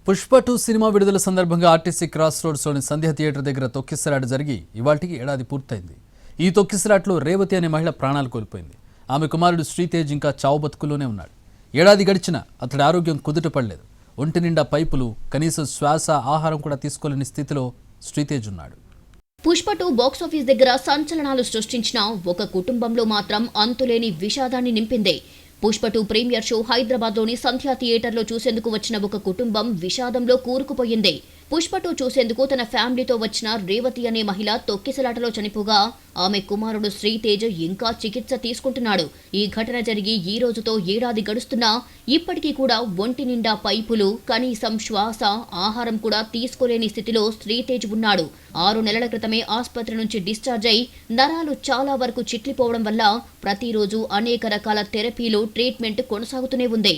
Pushpa 2 cinema విడుదల సందర్భంగా RTC cross రోడ్స్లోని సంధ్య theatre దగ్గర తొక్కిసలాట జరిగి ఇవాల్టికి ఏడాది పూర్తయింది. ఈ తొక్కిసలాటలో రేవతి అనే మహిళ ప్రాణాలు కోల్పోయింది. ఆమె కుమారుడు శ్రీతేజ్ ఇంకా చావు బతుకులోనే ఉన్నాడు. ఏడాది గడిచినా అతడి ఆరోగ్యం కుదుటపడలేదు. ఒంటి నిండా పైపులు, కనీసం శ్వాస, ఆహారం కూడా తీసుకోలేని స్థితిలో శ్రీతేజ్ ఉన్నాడు. పుష్ప 2 బాక్సాఫీస్ దగ్గర సంచలనాలు సృష్టించిన ఒక కుటుంబంలో మాత్రం అంతులేని విషాదాన్ని నింపింది. పుష్ప 2 ప్రీమియర్ షో హైదరాబాద్లోని సంధ్యా థియేటర్లో చూసేందుకు వచ్చిన ఒక కుటుంబం విషాదంలో కూరుకుపోయింది. పుష్ప 2 చూసేందుకు తన ఫ్యామిలీతో వచ్చిన రేవతి అనే మహిళ తొక్కిసలాటలో చనిపోగా ఆమె కుమారుడు శ్రీతేజ్ ఇంకా చికిత్స తీసుకుంటున్నాడు. ఈ ఘటన జరిగి ఈ రోజుతో ఏడాది గడుస్తున్నా ఇప్పటికీ కూడా ఒంటి నిండా పైపులు, కనీసం శ్వాస, ఆహారం కూడా తీసుకోలేని స్థితిలో శ్రీతేజ్ ఉన్నాడు. 6 నెలల క్రితమే ఆసుపత్రి నుంచి డిశ్చార్జ్ అయి నరాలు చాలా వరకు చిట్లిపోవడం వల్ల ప్రతిరోజు అనేక రకాల థెరపీలు, ట్రీట్మెంట్ కొనసాగుతూనే ఉంది.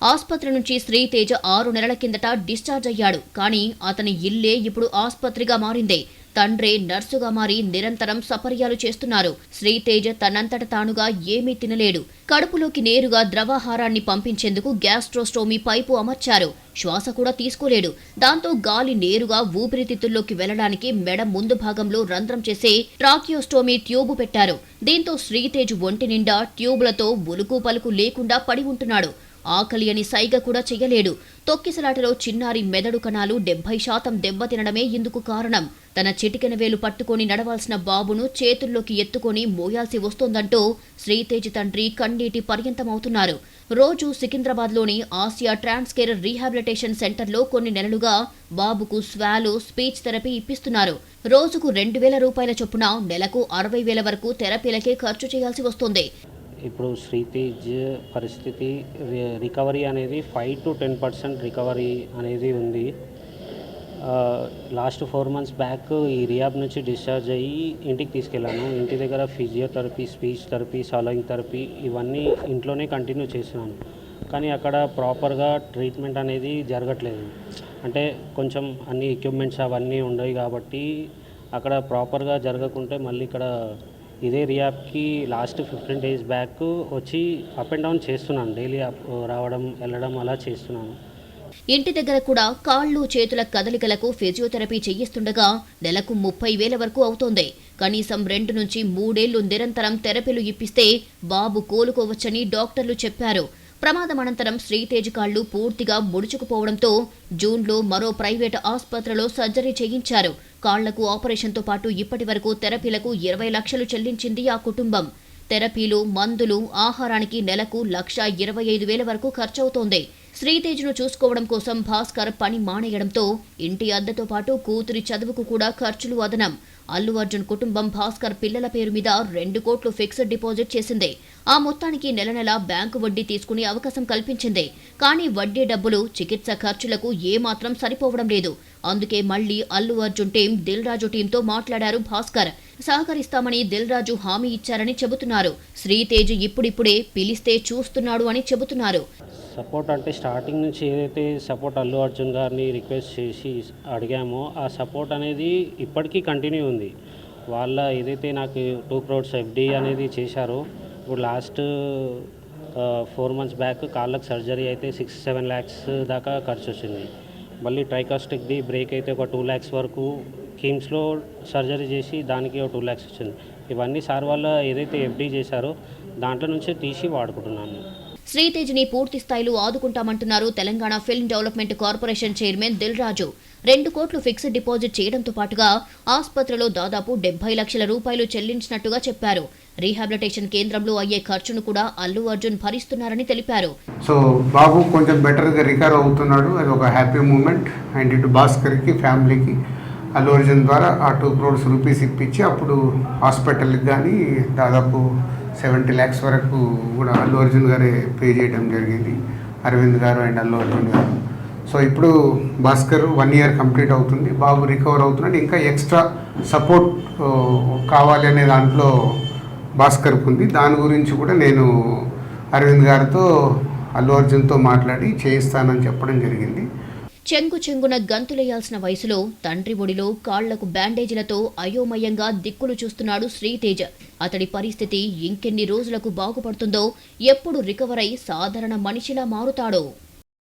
ఆసుపత్రి నుంచి శ్రీతేజ్ 6 నెలల కిందట డిశ్చార్జ్ అయ్యాడు. కానీ అతని ఇల్లే ఇప్పుడు ఆసుపత్రిగా మారింది. తండ్రే నర్సుగా మారి నిరంతరం సపర్యాలు చేస్తున్నారు. శ్రీతేజ్ తనంతట తానుగా ఏమీ తినలేడు. కడుపులోకి నేరుగా ద్రవాహారాన్ని పంపించేందుకు గ్యాస్ట్రోస్టోమీ పైపు అమర్చారు. శ్వాస కూడా తీసుకోలేడు. దాంతో గాలి నేరుగా ఊపిరితిత్తుల్లోకి వెళ్లడానికి మెడ ముందు భాగంలో రంధ్రం చేసే ట్రాకియోస్టోమీ ట్యూబు పెట్టారు. దీంతో శ్రీతేజ్ ఒంటి నిండా ట్యూబులతో ఉలుకు పలుకు లేకుండా పడి ఉంటున్నాడు. ఆకలి అని సైగ కూడా చెయ్యలేడు. తొక్కిసలాటలో చిన్నారి మెదడు కణాలు 70% దెబ్బతినడమే ఇందుకు కారణం. తన చిటికెన వేలు పట్టుకొని నడవాల్సిన బాబును చేతుల్లోకి ఎత్తుకొని మోయాల్సి వస్తోందంటూ శ్రీతేజ్ తండ్రి కన్నీటి పర్యంతమవుతున్నారు. రోజు సికింద్రాబాద్లోని ఆసియా ట్రాన్స్కేర్ రీహాబిలిటేషన్ సెంటర్లో కొన్ని నెలలుగా బాబుకు స్వాలో, స్పీచ్ థెరపీ ఇప్పిస్తున్నారు. రోజుకు 2,000 రూపాయల చొప్పున నెలకు 60,000 వరకు థెరపీలకే ఖర్చు చేయాల్సి వస్తోంది. ఇప్పుడు శ్రీతేజ్ పరిస్థితి రికవరీ అనేది 5 to 10% రికవరీ అనేది ఉంది. లాస్ట్ 4 months బ్యాక్ ఈ రియాబ్ నుంచి డిశ్చార్జ్ అయ్యి ఇంటికి తీసుకెళ్ళాను. ఇంటి దగ్గర ఫిజియోథెరపీ, స్పీచ్ థెరపీ, సాలోయింగ్ థెరపీ ఇవన్నీ ఇంట్లోనే కంటిన్యూ చేస్తున్నాను. కానీ అక్కడ ప్రాపర్గా ట్రీట్మెంట్ అనేది జరగట్లేదు. అంటే కొంచెం అన్ని ఎక్విప్మెంట్స్ అవన్నీ ఉండవు కాబట్టి అక్కడ ప్రాపర్గా జరగకుంటే మళ్ళీ ఇక్కడ ఇదే రియాబ్కి లాస్ట్ 15 days బ్యాక్ వచ్చి అప్ అండ్ డౌన్ చేస్తున్నాను. డైలీ రావడం, వెళ్ళడం అలా చేస్తున్నాను. ఇంటి దగ్గర కూడా కాళ్ళు, చేతుల కదలికలకు ఫిజియోథెరపీ చేయిస్తుండగా నెలకు 30,000 వరకు అవుతోంది. కనీసం 2 నుంచి 3 ఏళ్లు నిరంతరం థెరపీలు ఇప్పిస్తే బాబు కోలుకోవచ్చని డాక్టర్లు చెప్పారు. ప్రమాదం అనంతరం శ్రీతేజ్ కాళ్లు పూర్తిగా ముడుచుకుపోవడంతో జూన్లో మరో ప్రైవేటు ఆసుపత్రిలో సర్జరీ చేయించారు. కాళ్లకు ఆపరేషన్తో పాటు ఇప్పటి వరకు థెరపీలకు 20 లక్షలు చెల్లించింది ఆ కుటుంబం. థెరపీలు, మందులు, ఆహారానికి నెలకు 1,25,000 వరకు ఖర్చవుతోంది. శ్రీతేజ్ను చూసుకోవడం కోసం భాస్కర్ పని మానేయడంతో ఇంటి అద్దెతో పాటు కూతురి చదువుకు కూడా ఖర్చులు అదనం. అల్లు అర్జున్ కుటుంబం భాస్కర్ పిల్లల పేరు మీద 2 కోట్లు ఫిక్స్డ్ డిపాజిట్ చేసింది. ఆ మొత్తానికి నెల నెలా బ్యాంకు వడ్డీ తీసుకునే అవకాశం కల్పించింది. కానీ వడ్డీ డబ్బులు చికిత్స ఖర్చులకు ఏమాత్రం సరిపోవడం లేదు. అందుకే మళ్లీ అల్లు అర్జున్ టీం, దిల్ రాజు టీంతో మాట్లాడారు భాస్కర్. సహకరిస్తామని దిల్ రాజు హామీ ఇచ్చారని చెబుతున్నారు. శ్రీతేజ్ ఇప్పుడిప్పుడే పిలిస్తే చూస్తున్నాడు అని చెబుతున్నారు. సపోర్ట్ అంటే స్టార్టింగ్ నుంచి ఏదైతే సపోర్ట్ అల్లు అర్జున్ గారిని రిక్వెస్ట్ చేసి అడిగామో ఆ సపోర్ట్ అనేది ఇప్పటికీ కంటిన్యూ ఉంది. వాళ్ళ ఏదైతే నాకు 2 crores FD అనేది చేశారో ఇప్పుడు లాస్ట్ 4 months బ్యాక్ కాళ్ళకు సర్జరీ అయితే 6-7 lakhs దాకా ఖర్చు వచ్చింది. మళ్ళీ ట్రైకాస్టిక్ది బ్రేక్ అయితే ఒక 2 lakhs వరకు కిమ్స్లో సర్జరీ చేసి దానికి ఒక 2 lakhs వచ్చింది. ఇవన్నీ సార్ వాళ్ళ ఏదైతే FD చేశారో దాంట్లో నుంచే తీసి వాడుకుంటున్నాను. శ్రీతేజ్ని పూర్తి స్థాయిలో ఆదుకుంటామంటున్నారు Telangana film development corporation chairman Dil Raju. 2 కోట్లు ఫిక్స్డ్ డిపాజిట్ చేయడంతో పాటుగా ఆసుపత్రిలో దాదాపు 70 లక్షల రూపాయలు చెల్లించినట్టుగా చెప్పారు. రీహాబిలిటేషన్ కేంద్రంలో అయ్యే ఖర్చును కూడా అల్లు అర్జున్ భరిస్తున్నారని తెలిపారు. సో బాబు కొంచెం బెటర్గా రికవర్ అవుతున్నాడు. అది ఒక హ్యాపీ మూమెంట్. అండ్ ఇటు భాస్కర్కి, ఫ్యామిలీకి అల్లు అర్జున్ ద్వారా ఆ 2 crores రూపీస్ ఇప్పించి అప్పుడు హాస్పిటల్కి కానీ దాదాపు 70 lakhs వరకు కూడా అల్లు అర్జున్ గారే పే చేయడం జరిగింది. అరవింద్ గారు అండ్ అల్లు అర్జున్ గారు. సో ఇప్పుడు భాస్కర్ 1 year కంప్లీట్ అవుతుంది. బాబు రికవర్ అవుతున్నాడు. ఇంకా ఎక్స్ట్రా సపోర్ట్ కావాలి అనే దాంట్లో భాస్కర్కు ఉంది. దాని గురించి కూడా నేను అరవింద్ గారితో, అల్లు అర్జున్తో మాట్లాడి చేయిస్తానని చెప్పడం జరిగింది. చెంగు చెంగున గంతులేయాల్సిన వయసులో తండ్రి ఒడిలో కాళ్లకు బ్యాండేజీలతో అయోమయంగా దిక్కులు చూస్తున్నాడు శ్రీతేజ్. అతడి పరిస్థితి ఇంకెన్ని రోజులకు బాగుపడుతుందో, ఎప్పుడు రికవర్ అయి సాధారణ మనిషిలా మారుతాడో.